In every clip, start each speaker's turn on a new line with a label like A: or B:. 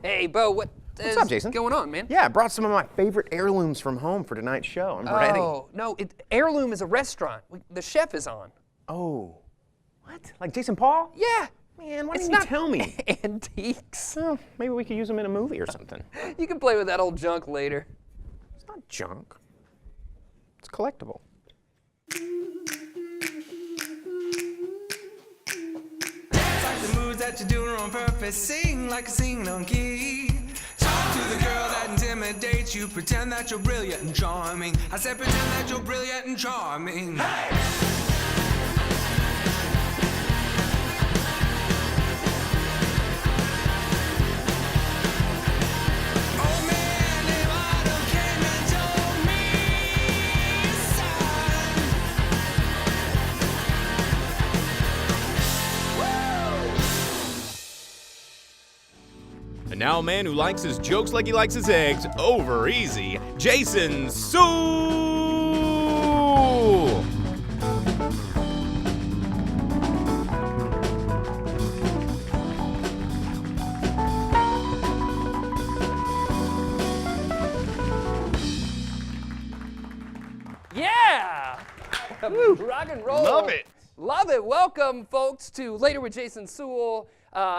A: Hey, Bo, what's
B: up, Jason?
A: going on, man?
B: Yeah, I brought some of my favorite heirlooms from home for tonight's show. I'm ready.
A: Oh, no, Heirloom is a restaurant. The chef is on.
B: Oh, what? Like Jason Paul?
A: Yeah.
B: Man, why
A: It's
B: didn't you
A: not
B: tell me?
A: Antiques.
B: Well, maybe we could use them in a movie or something.
A: You can play with that old junk later.
B: It's not junk. It's collectible.
C: Like the moves that you're doing on purpose, sing like a singing on key. Talk to the girl that intimidates you, pretend that you're brilliant and charming. I said pretend that you're brilliant and charming. Hey!
D: And now a man who likes his jokes like he likes his eggs, over easy, Jason Suel!
A: Yeah! Rock and roll.
D: Love it.
A: Love it. Welcome, folks, to Later with Jason Suel,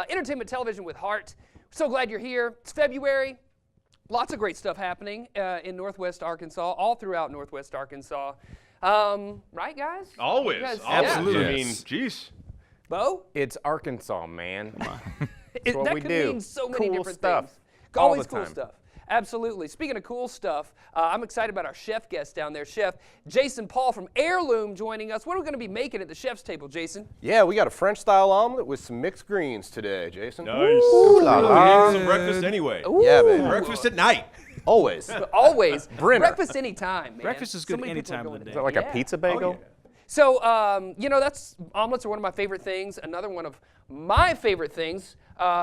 A: entertainment television with heart. So glad you're here. It's February. Lots of great stuff happening in Northwest Arkansas, all throughout Northwest Arkansas. Right, guys?
D: Always.
A: You guys-
D: Absolutely.
A: yeah.
D: I mean, jeez.
A: Bo?
B: It's Arkansas, man.
A: That
B: what we
A: could
B: do.
A: mean so many
B: Cool
A: different
B: stuff.
A: things.
B: All
A: Always
B: the
A: cool
B: time.
A: stuff. Absolutely. Speaking of cool stuff, I'm excited about our chef guest down there. Chef Jason Paul from Heirloom joining us. What are we going to be making at the chef's table, Jason?
E: Yeah, we got a French-style omelet with some mixed greens today, Jason.
D: Nice.
B: la la.
D: We're eating some breakfast anyway.
E: Yeah, baby.
D: Breakfast at night.
E: Always.
A: Always.
E: Brinner.
A: Breakfast anytime, man.
F: Breakfast is good
A: many
F: any
A: people are
F: time of
A: going
F: the
A: to
F: day.
B: Is that like a pizza bagel?
A: So, that's omelets are one of my favorite things. Another one of my favorite things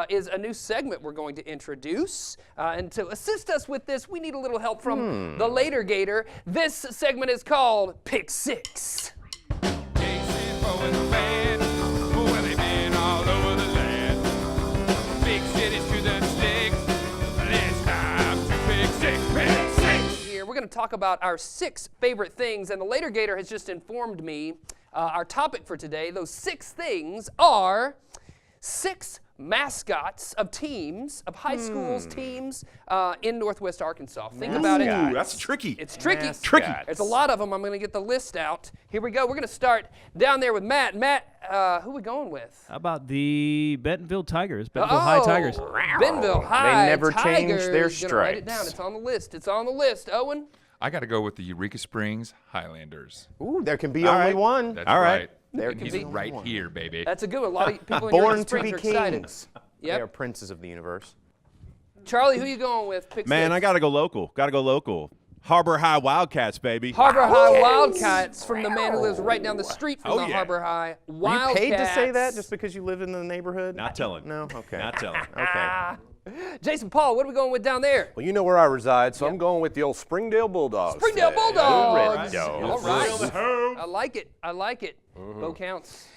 A: is a new segment we're going to introduce. And to assist us with this, we need a little help from the Later Gator. This segment is called Pick Six.
C: Jason Bowen band, well, they've been all over the land. Big cities to the sticks, it's time to pick six, pick six.
A: Here, we're going to talk about our 6 favorite things, and the Later Gator has just informed me our topic for today. Those 6 things are 6 mascots of teams, of high schools, teams in Northwest Arkansas. Think about it.
D: Ooh, that's tricky.
A: It's tricky.
B: Mascots.
D: Tricky.
A: There's a lot of them. I'm going to get the list out. Here we go. We're going to start down there with Matt. Matt, who are we going with?
F: How about the Bentonville Tigers, Bentonville High Tigers?
A: Bentonville High
B: never change
A: Tigers.
B: their
A: Gonna write it
B: stripes.
A: down. It's on the list. It's on the list. Owen?
G: I got to go with the Eureka Springs Highlanders.
B: Ooh, there can be
D: All
B: only
D: right.
B: one.
G: That's
D: All right.
G: right.
B: There
G: And
B: can
G: he's
B: be
G: right
B: one.
G: here, baby.
A: That's a good one. A lot of people in
B: Born
A: Eureka
B: to
A: Springs
B: be
A: are excited.
B: kings.
A: Yep.
B: They are princes of the universe.
A: Charlie, who you going with? Pick
D: Man,
A: 6.
D: I got to go local. Got to go local. Harbor High Wildcats, baby.
A: Harbor High Wildcats from the man who lives right down the street from
D: Oh,
A: the
D: yeah.
A: Harbor High
B: Were you
A: Wildcats.
B: paid to say that just because you live in the neighborhood?
D: Not telling.
B: No? Okay.
D: Not telling.
B: Okay.
A: Jason Paul, what are we going with down there?
E: Well, you know where I reside, so I'm going with the old Springdale Bulldogs.
A: Springdale
E: today.
A: Bulldogs.
B: Red
A: All
B: Dogs.
A: right. I like it. I like it. Bo counts.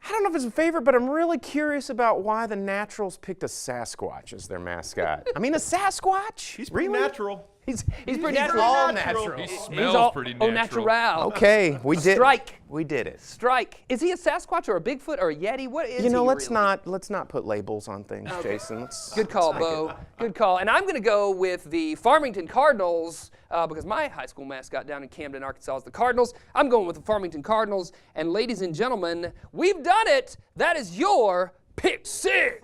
B: I don't know if it's a favorite, but I'm really curious about why the Naturals picked a Sasquatch as their mascot. I mean, a Sasquatch?
D: He's pretty natural.
A: He's pretty natural.
B: all natural.
G: He
A: He's
G: smells
A: all
G: pretty
A: au
G: natural.
A: natural.
B: Okay, we did.
A: Strike.
B: We did it.
A: Strike. Is he a Sasquatch or a Bigfoot or a Yeti? What is he?
B: You know, let's
A: really?
B: not put labels on things, Jason. Let's,
A: Good call,
B: let's
A: Bo. Good call. And I'm going to go with the Farmington Cardinals because my high school mascot down in Camden, Arkansas is the Cardinals. I'm going with the Farmington Cardinals. And ladies and gentlemen, we've done it. That is your Pick Six.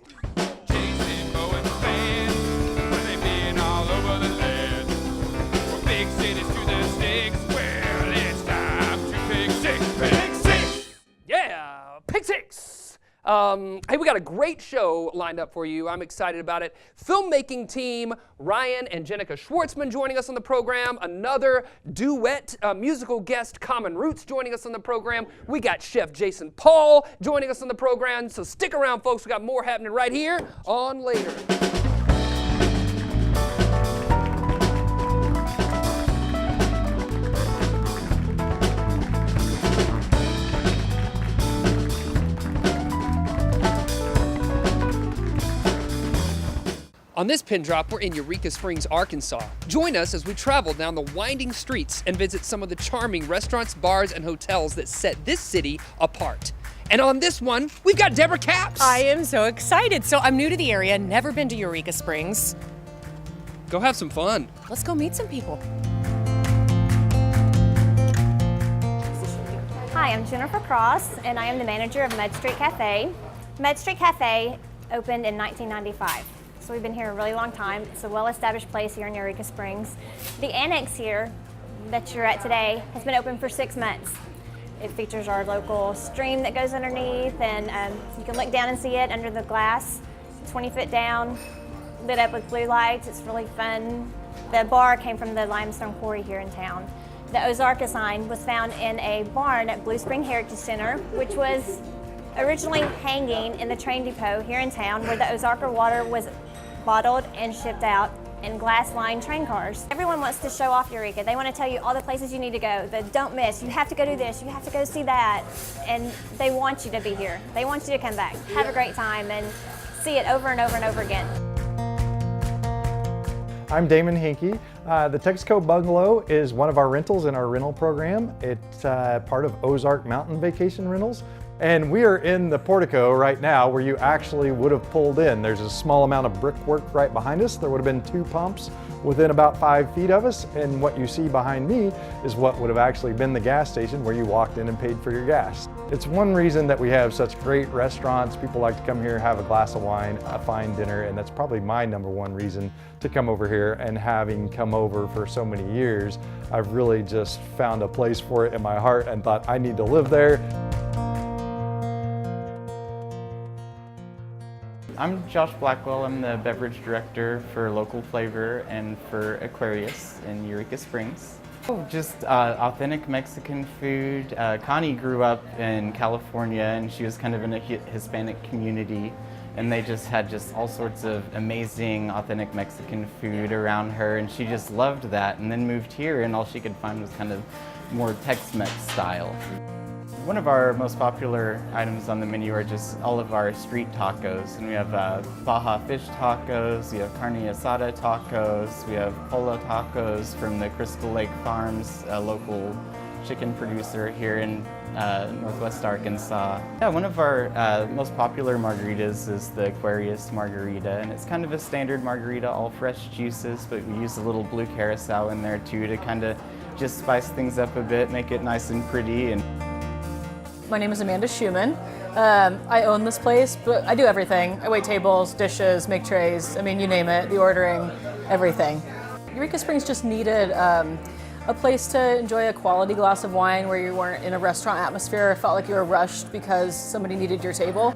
C: Jason Bowen band, well, they've been all over the land. From big cities to the sticks, well, it's time to pick six, pick six.
A: Yeah, Pick Six. Hey, we got a great show lined up for you. I'm excited about it. Filmmaking team Ryan and Jenica Schwartzman joining us on the program. Another duet musical guest, Common Roots, joining us on the program. We got Chef Jason Paul joining us on the program. So stick around, folks. We got more happening right here on Later. On this pin drop, we're in Eureka Springs, Arkansas. Join us as we travel down the winding streets and visit some of the charming restaurants, bars, and hotels that set this city apart. And on this one, we've got Deborah Capps.
H: I am so excited. So I'm new to the area, never been to Eureka Springs.
A: Go have some fun.
H: Let's go meet some people.
I: Hi, I'm Jennifer Cross, and I am the manager of Med Street Cafe. Med Street Cafe opened in 1995, so we've been here a really long time. It's a well-established place here in Eureka Springs. The annex here that you're at today has been open for 6 months. It features our local stream that goes underneath, and you can look down and see it under the glass, 20 foot down, lit up with blue lights. It's really fun. The bar came from the limestone quarry here in town. The Ozarka sign was found in a barn at Blue Spring Heritage Center, which was originally hanging in the train depot here in town, where the Ozarka water was bottled and shipped out in glass-lined train cars. Everyone wants to show off Eureka. They want to tell you all the places you need to go, that don't miss. You have to go do this, you have to go see that. And they want you to be here. They want you to come back, have a great time, and see it over and over and over again.
J: I'm Damon Hinkey. The Texaco Bungalow is one of our rentals in our rental program. It's part of Ozark Mountain Vacation Rentals. And we are in the portico right now where you actually would have pulled in. There's a small amount of brickwork right behind us. There would have been 2 pumps within about 5 feet of us. And what you see behind me is what would have actually been the gas station where you walked in and paid for your gas. It's one reason that we have such great restaurants. People like to come here, have a glass of wine, a fine dinner, and that's probably my #1 reason to come over here. And having come over for so many years, I've really just found a place for it in my heart and thought I need to live there.
K: I'm Josh Blackwell. I'm the beverage director for Local Flavor and for Aquarius in Eureka Springs. Just authentic Mexican food. Connie grew up in California and she was kind of in a Hispanic community, and they just had all sorts of amazing authentic Mexican food around her, and she just loved that, and then moved here and all she could find was kind of more Tex-Mex style. One of our most popular items on the menu are just all of our street tacos, and we have Baja fish tacos, we have carne asada tacos, we have polo tacos from the Crystal Lake Farms, a local chicken producer here in Northwest Arkansas. Yeah, one of our most popular margaritas is the Aquarius margarita, and it's kind of a standard margarita, all fresh juices, but we use a little blue curacao in there too to kind of just spice things up a bit, make it nice and pretty.
H: My name is Amanda Schumann. I own this place, but I do everything. I wait tables, dishes, make trays, I mean, you name it, the ordering, everything. Eureka Springs just needed a place to enjoy a quality glass of wine where you weren't in a restaurant atmosphere, felt like you were rushed because somebody needed your table.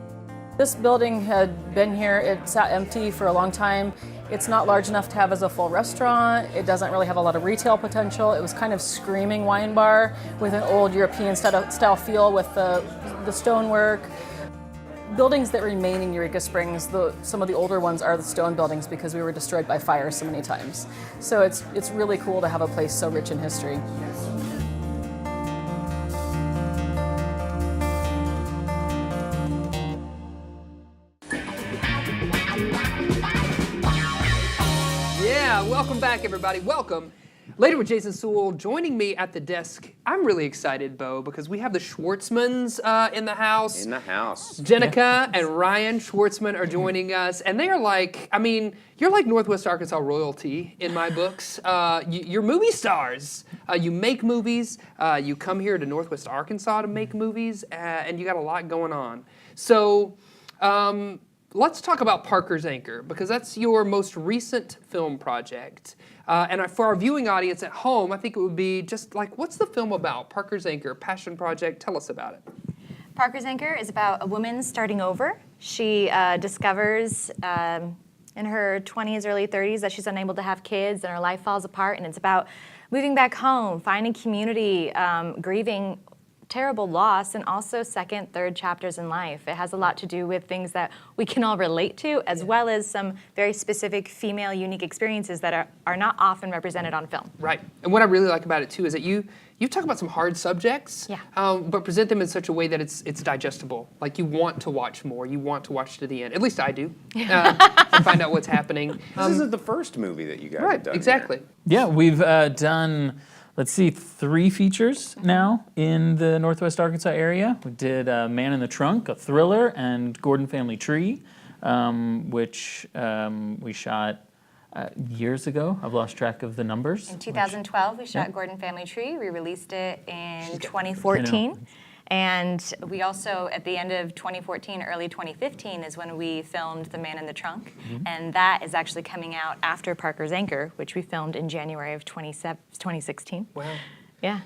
H: This building had been here, it sat empty for a long time. It's not large enough to have as a full restaurant. It doesn't really have a lot of retail potential. It was kind of screaming wine bar with an old European style feel with the stonework. Buildings that remain in Eureka Springs, some of the older ones are the stone buildings because we were destroyed by fire so many times. So it's really cool to have a place so rich in history.
A: Welcome back, everybody. Welcome. Later with Jason Suel joining me at the desk. I'm really excited, Bo, because we have the Schwartzmans in the house.
B: In the house.
A: Jenica and Ryan Schwartzman are joining us, and they are like, I mean, you're like Northwest Arkansas royalty in my books. You're movie stars. You make movies. You come here to Northwest Arkansas to make movies, and you got a lot going on. So, let's talk about Parker's Anchor, because that's your most recent film project. And for our viewing audience at home, I think it would be just like, what's the film about? Parker's Anchor, passion project. Tell us about it.
L: Parker's Anchor is about a woman starting over. She discovers in her 20s, early 30s that she's unable to have kids and her life falls apart. And it's about moving back home, finding community, grieving terrible loss and also second, third chapters in life. It has a lot to do with things that we can all relate to, as well as some very specific female unique experiences that are not often represented on film.
A: Right. And what I really like about it too is that you talk about some hard subjects, but present them in such a way that it's digestible. Like you want to watch more. You want to watch to the end. At least I do. To find out what's happening.
B: This isn't the first movie that you guys have done.
A: Exactly.
F: Yeah, we've done, let's see, 3 features now in the Northwest Arkansas area. We did Man in the Trunk, a thriller, and Gordon Family Tree, which we shot years ago. I've lost track of the numbers.
L: In 2012, we shot Gordon Family Tree. We released it in 2014. And we also, at the end of 2014, early 2015, is when we filmed The Man in the Trunk. And that is actually coming out after Parker's Anchor, which we filmed in January of 2016.
A: Wow.
L: Yeah.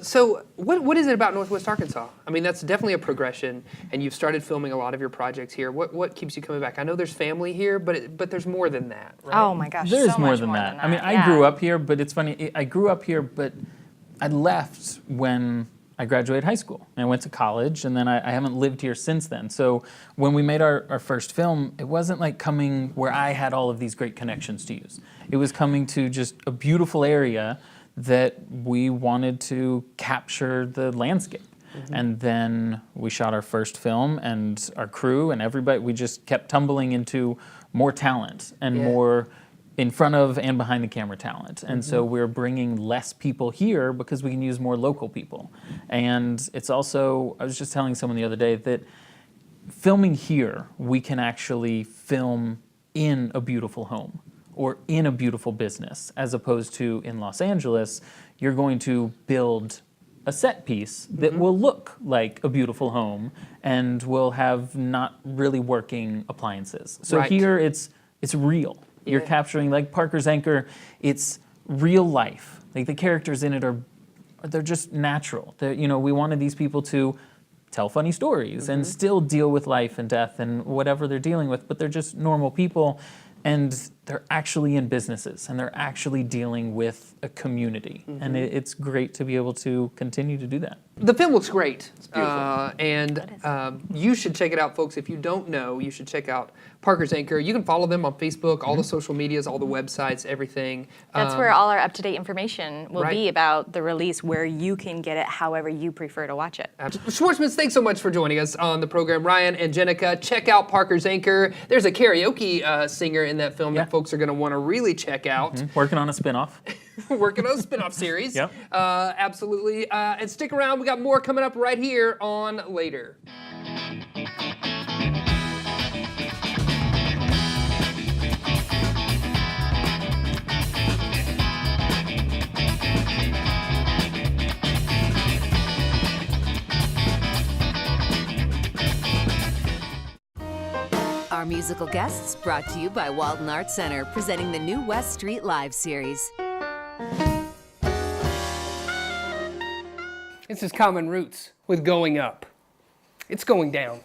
A: So what is it about Northwest Arkansas? I mean, that's definitely a progression, and you've started filming a lot of your projects here. What keeps you coming back? I know there's family here, but there's more than that, right?
L: Oh my gosh,
F: There's
L: so
F: more
L: much
F: than
L: more
F: that.
L: than
F: I mean,
L: that.
F: I grew up here, but it's funny. I grew up here, but I left when I graduated high school. And I went to college, and then I haven't lived here since then. So when we made our first film, it wasn't like coming where I had all of these great connections to use. It was coming to just a beautiful area that we wanted to capture the landscape. And then we shot our first film, and our crew and everybody, we just kept tumbling into more talent and more in front of and behind the camera talent. And so we're bringing less people here because we can use more local people. And it's also, I was just telling someone the other day that filming here, we can actually film in a beautiful home or in a beautiful business, as opposed to in Los Angeles, you're going to build a set piece that will look like a beautiful home and will have not really working appliances. So here it's real. You're capturing, like Parker's Anchor, it's real life. Like the characters in it they're just natural. We wanted these people to tell funny stories and still deal with life and death and whatever they're dealing with, but they're just normal people. And they're actually in businesses, and they're actually dealing with a community. And it's great to be able to continue to do that.
A: The film looks great.
E: It's beautiful.
A: And you should check it out, folks. If you don't know, you should check out Parker's Anchor. You can follow them on Facebook, all the social medias, all the websites, everything.
L: That's where all our up-to-date information will be about the release, where you can get it however you prefer to watch it.
A: Schwartzmans, thanks so much for joining us on the program. Ryan and Jenica, check out Parker's Anchor. There's a karaoke singer in that film that folks are going to want to really check out.
F: Working on a spinoff.
A: Working on a spinoff series. Absolutely. And stick around. We got more coming up right here on Later.
M: Our musical guests brought to you by Walden Arts Center, presenting the new West Street Live series.
A: This is Common Roots with Going Up. It's going down.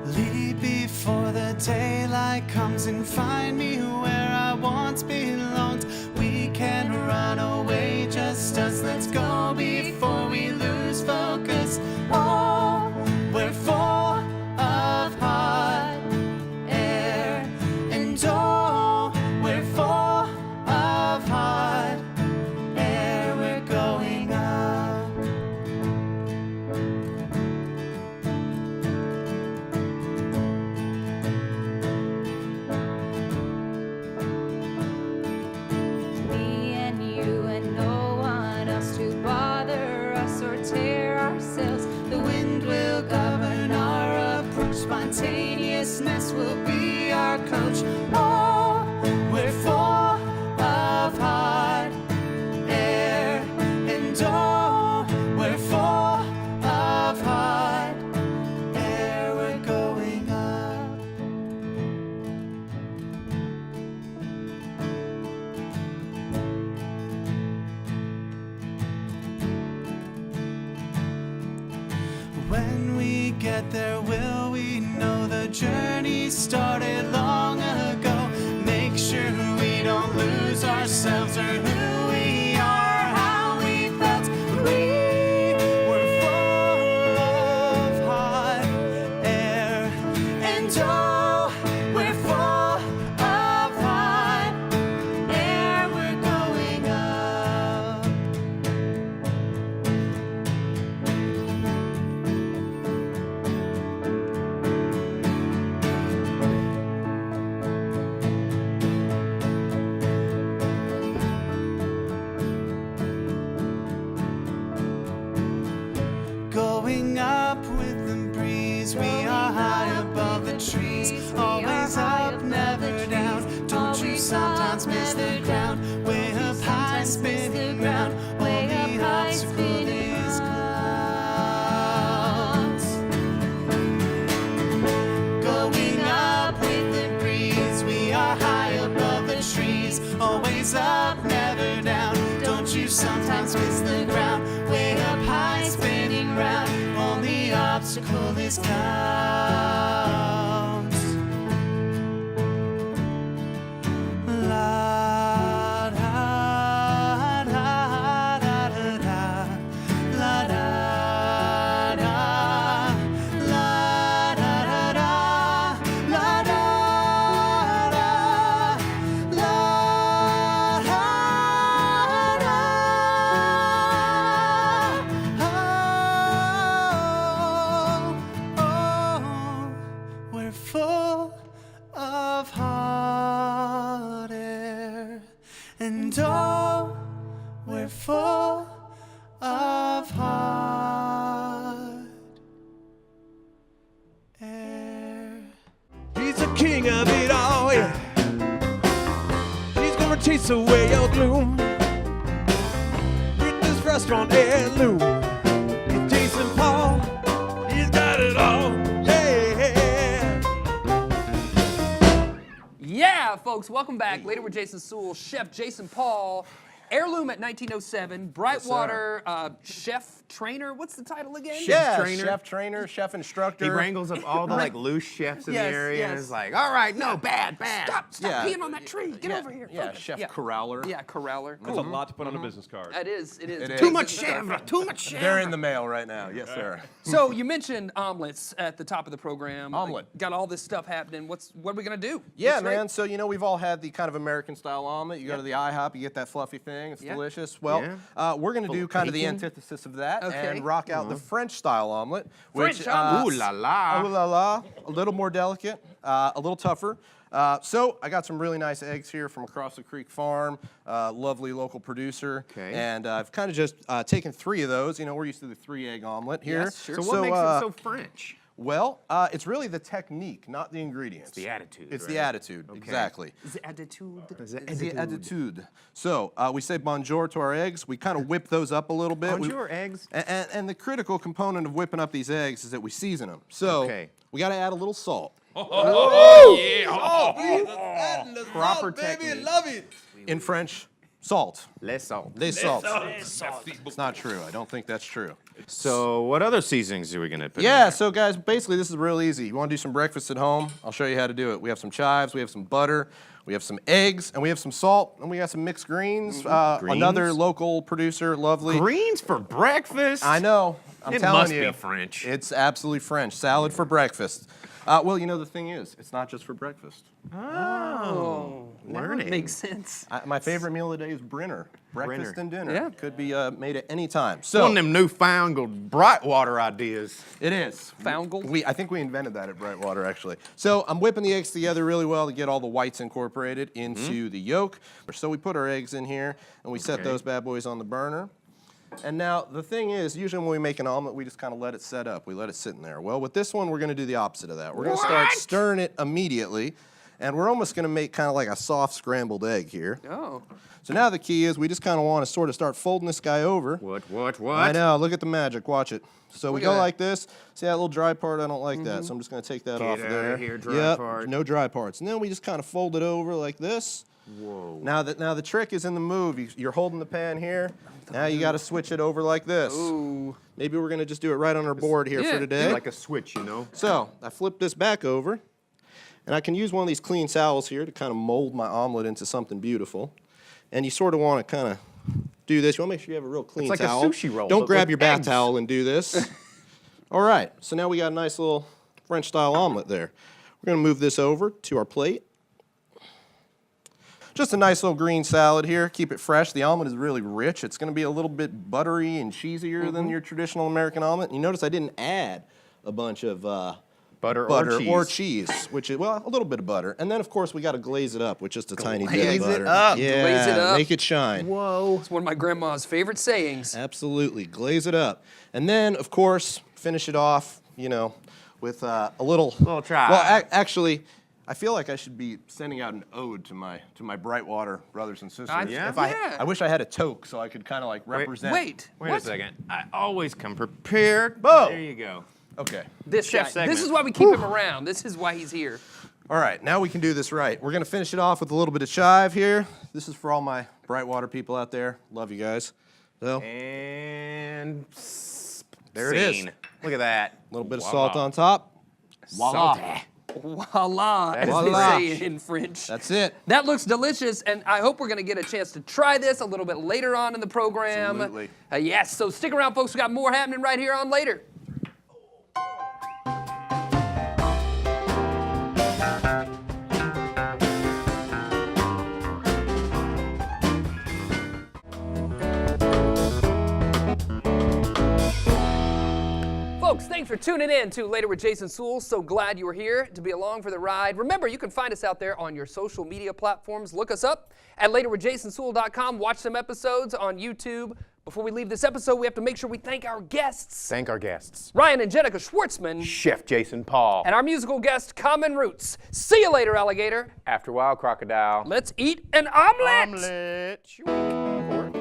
C: Leave before the daylight comes and find me where I once belonged. We can run away, just us, let's go before we lose focus. Oh, we're full of hot air, and oh, we're full of hot air, we're going up.
I: Me and you and no one else to
C: get there, will we know the journey started long ago? Make sure we don't lose ourselves or who we are, how we felt. We were full of hot air, and oh, we're full of hot air. We're going up. Going up with the breeze, we are high above the trees, always up, never down. Don't you sometimes miss the ground? Way up high, spinning round, way up high, spinning clouds. Going up with the breeze, we are high above the trees, always up, never down. Don't you sometimes miss the ground? Way up high, spinning round, only obstacle is clouds. La da da da da da, la da da, la da da da, la da da, la da da. We're full of hot air, and oh, we're full of hot air.
N: He's the king of it all, yeah. He's gonna chase away your gloom with this restaurant heirloom. It's Jason Paul, he's got it all, yeah.
A: Yeah, folks, welcome back. Later with Jason Suel, Chef Jason Paul, heirloom at 1907, Brightwater chef trainer. What's the title again?
E: Chef
B: trainer.
E: trainer, chef instructor.
B: He wrangles up all the like loose chefs in
A: Yes,
B: the area and
A: yes.
B: is like, all right, no, bad.
A: Stop
E: Yeah.
A: peeing on that tree. Get over here.
E: Yeah,
A: Focus.
E: chef
A: Yeah.
E: corraller.
A: Yeah, corraller.
G: That's a lot to put on a business card.
A: It is. It is.
E: It
B: Too
E: is.
B: much chèvre, too much chèvre.
E: They're in the mail right now. Yes, sir.
A: So you mentioned omelets at the top of the program.
E: Omelet.
A: Got all this stuff happening. What are we gonna do?
E: Yeah,
A: What's right?
E: man. So, we've all had the kind of American style omelet. You go to the IHOP, you get that fluffy thing. It's delicious. Well, we're going to do kind of the antithesis of that and rock out the French style omelet.
A: French omelet.
B: Ooh la la.
E: Ooh la la. A little more delicate, a little tougher. So I got some really nice eggs here from across the creek farm, lovely local producer.
B: Okay.
E: And I've kind of just taken 3 of those. We're used to the 3-egg omelet here.
A: Yes, sure.
B: So what makes it so French?
E: Well, it's really the technique, not the ingredients.
B: It's the attitude,
E: It's
B: right?
E: the attitude, exactly.
A: The attitude.
E: The attitude. So we say bonjour to our eggs. We kind of whip those up a little bit.
B: Bonjour, eggs.
E: And the critical component of whipping up these eggs is that we season them. So we got to add a little salt.
G: Oh, yeah.
E: Proper technique. Love it. In French, salt.
B: Less salt.
E: They salt. It's not true. I don't think that's true.
B: So what other seasonings are we gonna put in
E: Yeah,
B: there?
E: so guys, basically this is real easy. You want to do some breakfast at home? I'll show you how to do it. We have some chives, we have some butter, we have some eggs, and we have some salt, and we got some mixed greens. Another local producer, lovely.
B: Greens for breakfast?
E: I know. I'm
B: It
E: telling
B: must
E: you.
B: be French.
E: It's absolutely French. Salad for breakfast. Well, the thing is, it's not just for breakfast.
A: Oh,
B: learning.
A: Makes sense.
E: My favorite meal of the day is Brinner. Breakfast and dinner.
A: Yeah.
E: Could be made at any time. So
B: One of them newfangled Brightwater ideas.
E: it is.
A: Foungled?
E: I think we invented that at Brightwater, actually. So I'm whipping the eggs together really well to get all the whites incorporated into the yolk. So we put our eggs in here, and we set those bad boys on the burner. And now, the thing is, usually when we make an omelet, we just kind of let it set up. We let it sit in there. Well, with this one, we're going to do the opposite of that. We're going to start stirring it immediately, and we're almost going to make kind of like a soft scrambled egg here.
A: Oh.
E: So now the key is we just kind of want to sort of start folding this guy over.
B: What?
E: I know, look at the magic, watch it. So we
A: Look
E: go
A: at that.
E: like this. See that little dry part? I don't like that, so I'm just going to take that off
B: Get
E: there.
B: outta here, dry part.
E: No dry parts. And then we just kind of fold it over like this. Whoa. Now the trick is in the move. You're holding the pan here. Now you got to switch it over like this.
A: Ooh.
E: Maybe we're gonna just do it right on our board here for today.
B: Like a switch, you know?
E: So I flip this back over, and I can use one of these clean towels here to kind of mold my omelet into something beautiful. And you sort of want to kind of do this. You want to make sure you have a real clean
B: It's like
E: towel.
B: a sushi roll.
E: Don't
B: but
E: grab
B: with
E: your bath
B: eggs.
E: towel and do this. All right, so now we got a nice little French-style omelet there. We're going to move this over to our plate. Just a nice little green salad here. Keep it fresh. The omelet is really rich. It's going to be a little bit buttery and cheesier than your traditional American omelet. And you notice I didn't add a bunch of
B: Butter
E: or cheese, which is, well, a little bit of butter. And then, of course, we got to glaze it up with just a tiny bit
A: Glaze
E: of
A: it
E: butter.
A: up.
E: Yeah,
A: Glaze it up.
E: make it shine.
B: Whoa.
A: It's one of my grandma's favorite sayings.
E: Absolutely, glaze it up. And then, of course, finish it off, you know, with a little
B: try.
E: Well, actually, I feel like I should be sending out an ode to my Brightwater brothers and sisters. I wish I had a toque so I could kind of like represent.
A: Wait,
B: Wait
A: what?
B: a second. I always come prepared.
E: Boom.
B: There you go.
E: Okay.
A: This
B: Chef
A: guy.
B: segment.
A: This is why we keep him around. This is why he's here.
E: All right, now we can do this right. We're gonna finish it off with a little bit of chive here. This is for all my Brightwater people out there. Love you guys. So
B: And
E: there it is.
B: scene. Look at that.
E: A little bit of salt on top. Voila.
A: Voila, as
E: Voila.
A: they say in French.
E: That's it.
A: That looks delicious, and I hope we're going to get a chance to try this a little bit later on in the program.
E: Absolutely.
A: Yes, so stick around, folks. We got more happening right here on Later. Folks, thanks for tuning in to Later with Jason Suel. So glad you were here to be along for the ride. Remember, you can find us out there on your social media platforms. Look us up at laterwithjasonsuel.com. Watch some episodes on YouTube. Before we leave this episode, we have to make sure we thank our guests.
B: Thank our guests.
A: Ryan and Jenica Schwartzman.
B: Chef Jason Paul.
A: And our musical guest, Common Roots. See you later, alligator.
B: After a while, crocodile.
A: Let's eat an omelet.
B: Omelette.